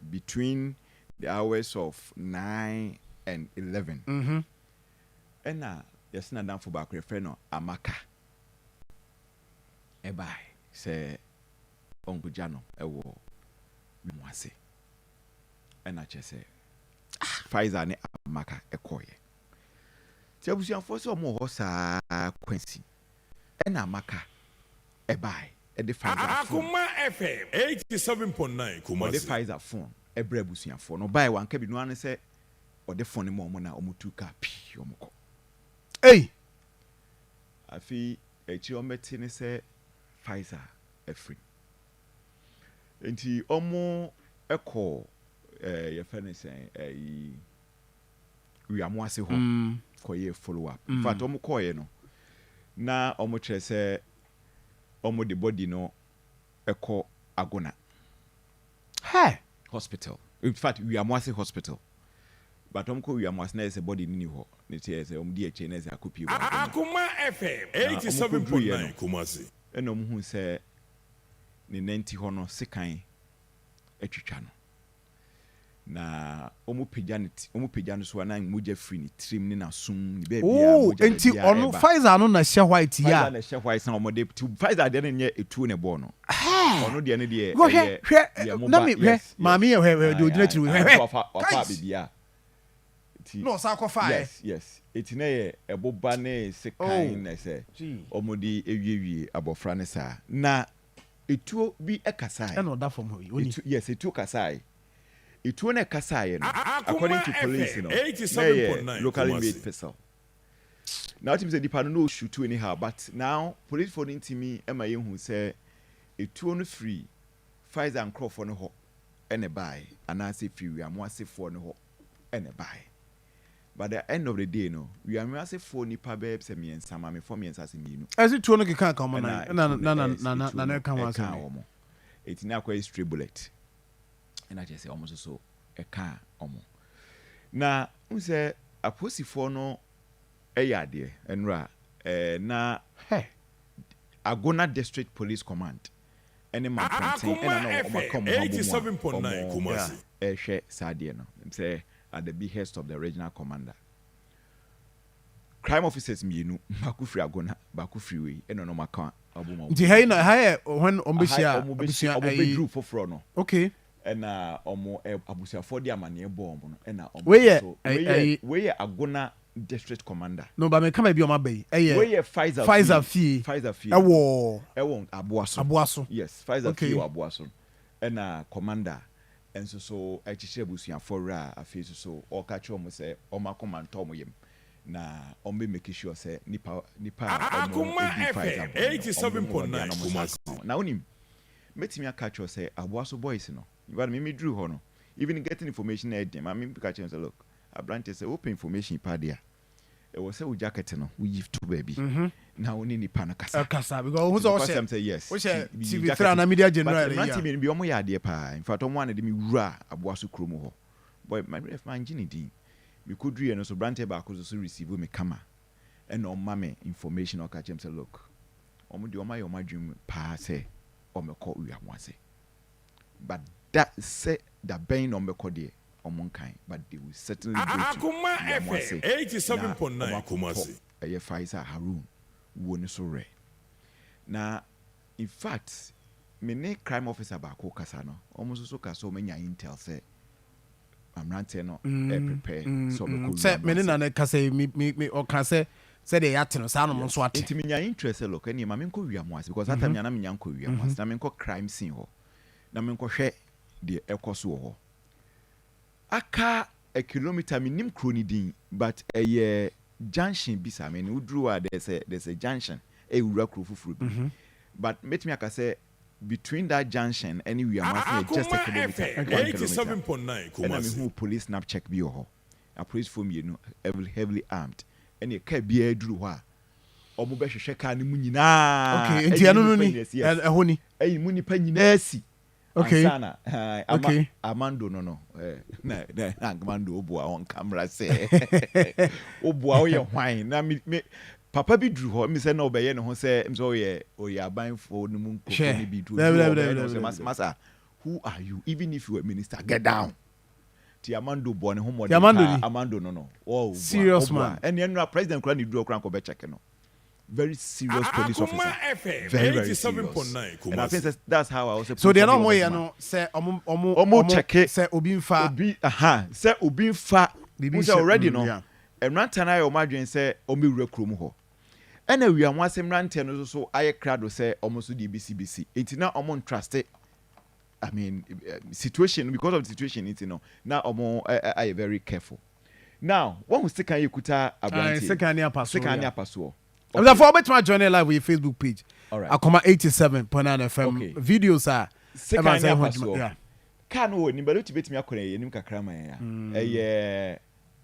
between the hours of 9 and 11. And yes, na down for back friend Amaka. Ebai say Uncle Jano ewo Wiamoase. And I just say Pfizer ne Amaka ekoye. Ti abusian for so mo ho sa Quincy. And Amaka ebai e de Pfizer Akoma FM 87.9 Kumasi. The Pfizer phone ebre abusian for no buy one ka bi no an say o de phone mo na o mutu ka pi o mo ko. Hey, afi echi o meti ne say Pfizer free. Enti omo eko ye fene say Wiamoase ho koye follow up. In fact omo koye no na omo kire say omo the body no eko Agona. hey, Hospital. In fact Wiamoase hospital. But omo ko Wiamoase na say body ni ho. Ne tie say omo DH na say akopi wa. Akoma FM 87.9 Kumasi. Eno mu hu say ne nanti ho no sekan atwitwa no na omu pejano so na moja free ni trim ni na sum ni baby moja enti ono Pfizer no na hye white ya Pfizer na hye white na omode Pfizer de ne etu ne bo no ono de ne de na me mami ye de odina tiri ofa bibia no sa ko fa yes eti na ye eboba ne sekan na se omode ewiwie abofra ne sa na etuo bi ekasai and oda from ho yes etuo kasai etuo na kasai no according to police no 87.9 locally made pistol now team say the pan no shoot anyhow but now police for me ema ye hu say etuo no free Pfizer and Crawford no ho ene buy and I say free Wiamoase for no ho ene buy. But at the end of the day, no, Wiamoase for nipa be se me ensama me for me ensase mienu. Ezi tuo no keka kama na kan wa so. It na kwa stray bullet. And I just say almost so e ka omo. Na unse aposifo no eyade enra na Agona District Police Command. Any man plantain and no come 87.9 Kumasi. Hwe sadie no. Say at the behest of the regional commander. Crime officers mienu baku free Agona baku free we eno no maka abuma. Nti hey na hey when ombeshia omo for fro no. Okay. Ena omo abusia for the amane bomb no ena omo we Agona District Commander. No but me come be o mabay. We Pfizer fee. Ewo Aboaso. Yes, Pfizer fee Aboaso. Ena commander enso so echiche busia for ra afi so o ka che omo say o makoma ntom yem na o be make sure say nipa Akoma FM 87.9 Kumasi. Na onim metimi aka che say Aboaso boys no you want me drew ho no even getting information na dem I mean ka che say look Abrante say open information padia e was say we jacket no we give to baby na oni nipa na kasa because who say yes we say TV3 na media general Abrante me bi omo ya de pa in fact omo an de me wura Aboaso kromo ho boy my ref man gini din me could read no so Abrante ba ko so receive me kama and on mame information o ka chem say look omo de omo ya omo adwum pa say omo ko Wiamoase but that say that ben on meko de omonkan but they will certainly go to Akoma FM 87.9 Kumasi. Eye Pfizer Harun woni so re na in fact me crime officer ba ko kasa no almost so kasa o menya intel say amrante no prepare so me ko say me na kasa me o kasa say they yat no sa no so ate it menya interest look any ma me ko Wiamoase because that time na me nyan ko Wiamoase na me ko crime scene ho na me ko hwe de ekoso ho aka a kilometer minim kroni din but a junction bisa me no drew there's a junction e wura krofufuru bi but met me aka say between that junction and Wiamoase just a kilometer 87.9 Kumasi. And I mean police snap check bi ho a police form you know heavily armed and e ka bi aduru ho a omo be hwehwe ka ne mu nyina okay enti anu no ni ehoni eyi mu nipa nyina si. Okay. Ansana, okay. Amando no. Na Amando obua on camera say. Obua o ye hwan na me papa bi dru ho me say na obeye ne ho say me so ye aban fo no mu nkofo ni bi dru. Masa who are you? Even if you were a minister, get down. Amando born home. Amando no. Oh, serious man. And you know, President Kran you do a crank check. Very serious police officer. Very serious. And I think that's how I was. So they are not more, you know, say omo check say obinfa. Say obinfa. We already know. And rantana yo madwen say omi rekrom ho. And we are one same rantan so I crowd say almost the BCBC. It's not omo trust it. I mean, situation because of the situation, it's now I very careful. Now, one who stick you kuta abranti. Second year pass. Okay. For bet my journey live with your Facebook page. All right. Akoma 87.9 FM. Okay. Videos are. Second year pass. Yeah. Can no ni balo tibet me akona ye nim kakra man ya.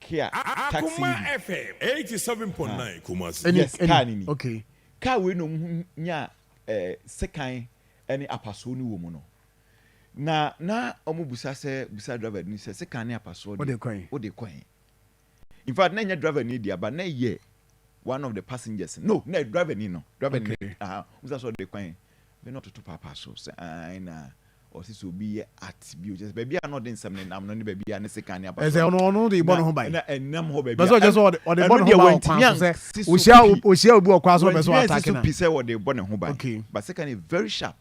Kia taxi. Akoma FM 87.9 Kumasi. Yes, car ni. Okay. Car we no nya second any apaso ni wo mu no. Na omo busa driver ni se second apaso. What they coin. In fact, na nya driver ni dia but na ye one of the passengers. No, driver ni no. Driver ni. Busa so dey coin. We not to papa so say na or si so be at bi just baby are not in some nam no baby are second apaso. Ese no dey born ho by. Na enam ho baby. But so just or the born ho by say we share obi okwa so be so attack na. Yes, so they born ho by. Okay. But second is very sharp.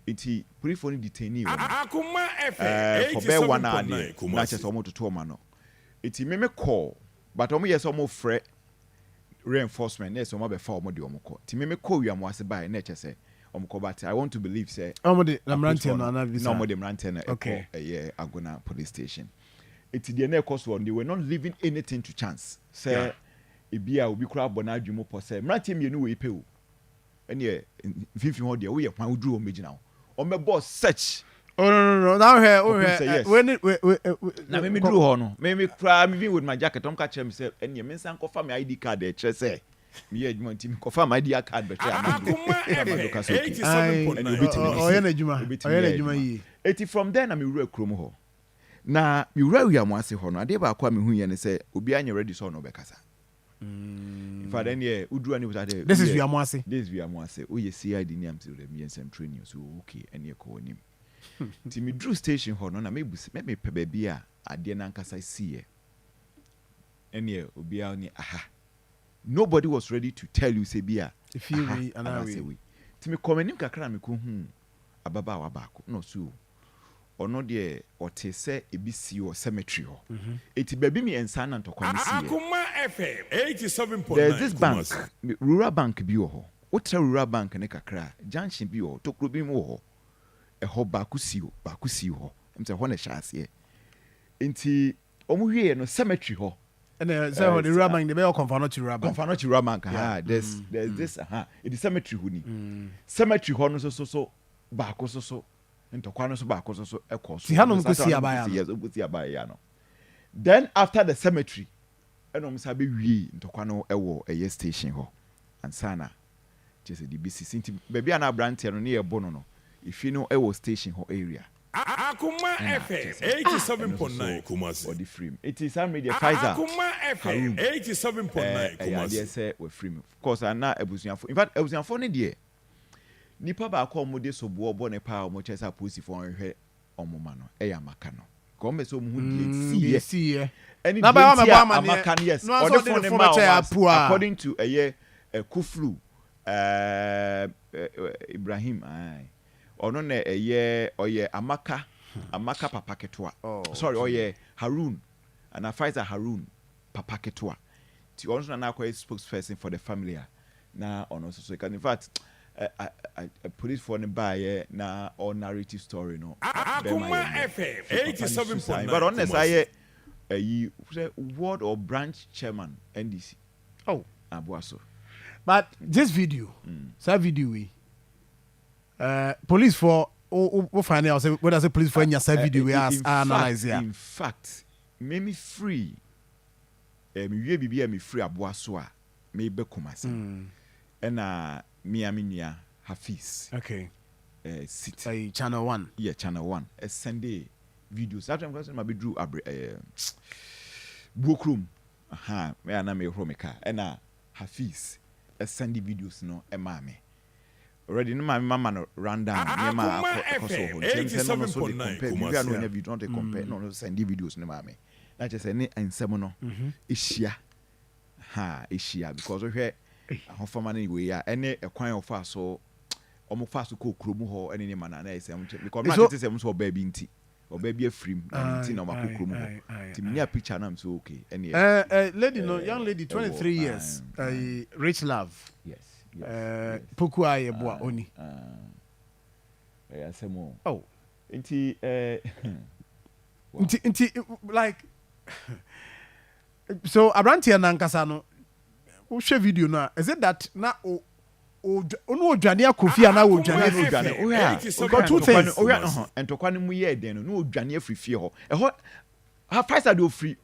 Iti pray for detainee Akoma FM for bear 1 hour na just almost to ma no iti me call but omo yes omo frɛ reinforcement yes omo be fa omo de omo call ti me call Wiamoase by na che say omo call but I want to believe say omo de namrantie no na visa no omo de mrantie na okay Agona police station iti de na cost one they were not leaving anything to chance say ebia obi kura abona adwumo po say mrantie mienu we ipe o ene fifi ho de wo ye kwan uduru o megina o me boss search. Oh no. Now here, when na me drew ho no. Me cry me with my jacket. Tom catch himself. And me san ko fa my ID card e che say. Me ye adwuma team ko fa my ID card be che amando. Oh ye na adwuma yi. Eti from there na me wura krom ho. Na me wura Wiamoase ho no. Ade ba akwa me hu ye ne say obi anya ready so no be kasa. In fact, then yeah, this is Wiamoase. This is Wiamoase. Oh, you see, I didn't am to me and some training. So okay, and you call him. Timmy Drew Station, Horn, and maybe baby, I didn't ankasa see it. And yeah, Obiani, aha. Nobody was ready to tell you, say, Bia, if you and I say, Timmy Comenim Kakramiko, Ababa Wabako, no, so. Or no dear or te say ABC or cemetery or it baby me and son and to come see Akoma FM 87.9 there's this bank rural bank bi ho what rural bank ne kakra junction bi ho tokro bi mo ho e ho bakusi ho em say ho na hyase enti omo hwie no cemetery ho and say the rural bank they be confirm to rural bank there's this it is cemetery ho ni cemetery ho no so baako so ntokwa no so ba akoso so ekoso ti hanom ko si abaya ya no then after the cemetery enom sa be wie ntokwa no ewo eye station ho ansana just the BCC nti baby ana branch no ne ye bo no ifi no ewo station ho area Akoma FM 87.9 Kumasi or the free it is some media Pfizer Akoma FM 87.9 Kumasi yes say we free of course ana ebusuafo in fact ebusuafo ne de nipa ba akọ mo de so bo obo ne pa mo chesa police for hwe omoma no e ya maka no ko me so mo hu die sie any na ba ma maka yes or the phone ma according to Kuflu Ibrahim ono na oye amaka papa ketwa sorry oye Harun and Pfizer Harun papa ketwa ti ono na akọ spokesperson for the family na ono so in fact a police for the buy na or narrative story no Akoma FM 87.9 but on the side you ward or branch chairman NDC abuaso but this video that video we police for find out what does police for any video we analyze here in fact me free me bibia me free abuaso a me be Kumasi and Miaminia Hafiz. Okay. City. Channel 1. Yeah, Channel 1. A Sunday videos. That time I be drew bookroom. Me and me Romeka. And Hafiz. A Sunday videos no. A mame. already no my mama no run down near my FM, so 87.9 compare no have you don't compare no send videos no mama na just any ensem no ehia ha ehia because we hwe ahofama na we ya ene ekwan ofa so omo fa so ko kromu ho ene ne mana na esem because na tete sem so oba bi nti oba bi afrim na nti na makọ kromu ho timni a picture na am so okay ene lady no young lady 23 years rich love yes poku aye boa oni asemo oh nti nti like so abrantia na nkasa no wo hwe video no is it that na onu odwane akofia na wo odwane two things entokwa ne mu ye den no odwane afrifie ho eho ha faisa de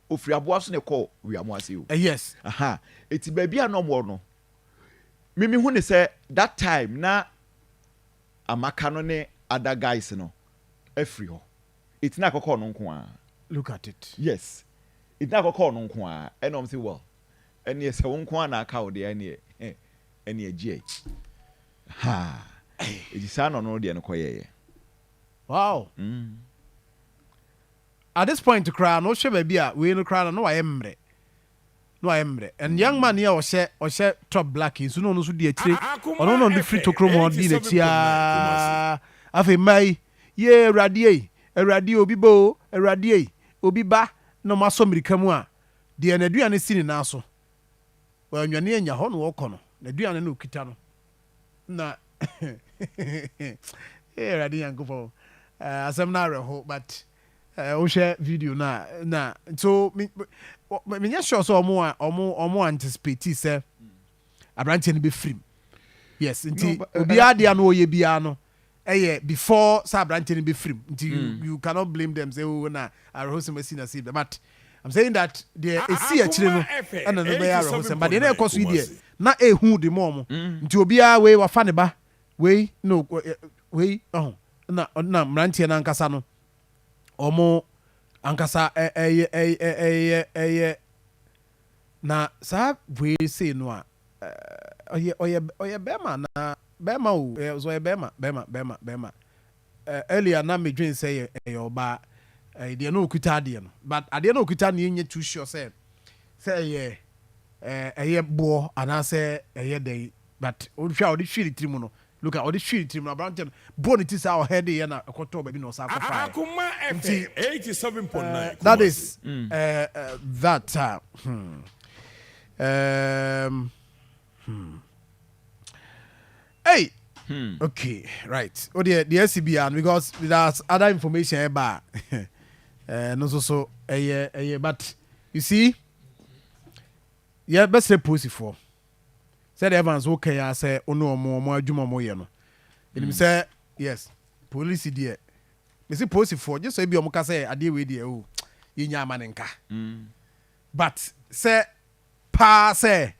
ofri aboa so ne call Wiamoase o yes aha eti ba bia no mo no mimi hu ne say that time na amaka no ne other guys no afri ho it's na akoko no nko a look at it yes it's na akoko no nko a enom say well ene ye se wo nko a na aka wo de ene agie ha ejisa no de ne koyeye wow at this point to cry no shebe bia we no cry no ayemre and young man here o she top black so no so de atire ono no de free to chrome on di na tia afi mai ye radio obi bo radio obi ba no maso mirika mu a de na aduane sini na so wa nwane anya ho no woko no na aduane no okita no na radio yankofo asem na reho but o share video na so me sure so omo anticipate say abranche no be free yes nti obi ade no oye bia no before say abranche no be free nti you cannot blame them say oh na arehosem asina see but I'm saying that the esi akire no and no be arehosem but dey ekoso ide na ehu de mom nti obi a we wafa ne ba we no we na mranche na nkasa no omo ankasa na sa we say no a oye bema na bema o so bema earlier na me dwen say oba de no okuta de no but ade no okuta na nye too sure say bo ana say dey but odhwa odi hwiri tiri mu no look at all the shit team na Branton bonity say our head here na ekoto baby no safa fire Akoma FM 87.9 that is that hey okay right oh the SCB because there's other information about no so but you see yeah best post for said Evans okay I say ono omo adwuma mo ye no enim say yes police there me say post for just say bi omo ka say ade we there o yinya amanenka but say pa say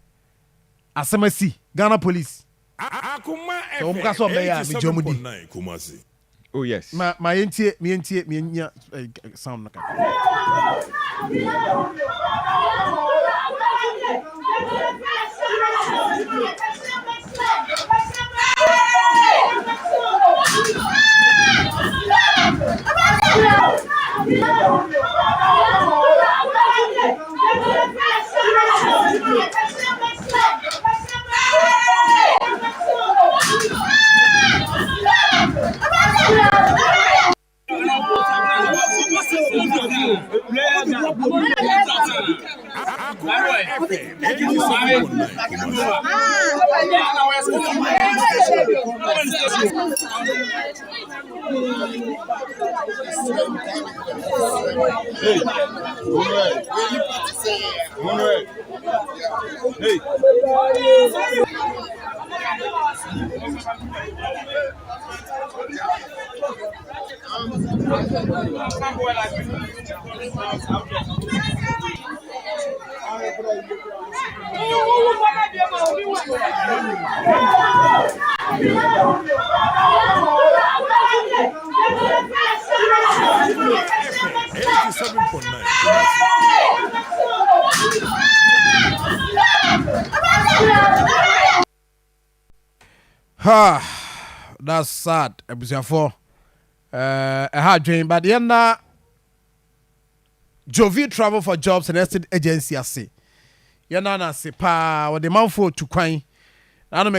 asemasi Ghana police Akoma so omo ka so be ya me jomudi oh yes ma yentie me nya sound naka that's sad abusuafo adwen but yen na Jovi Travel for Jobs and Estate Agency ase yen na se pa wo de manfo tu kwan na no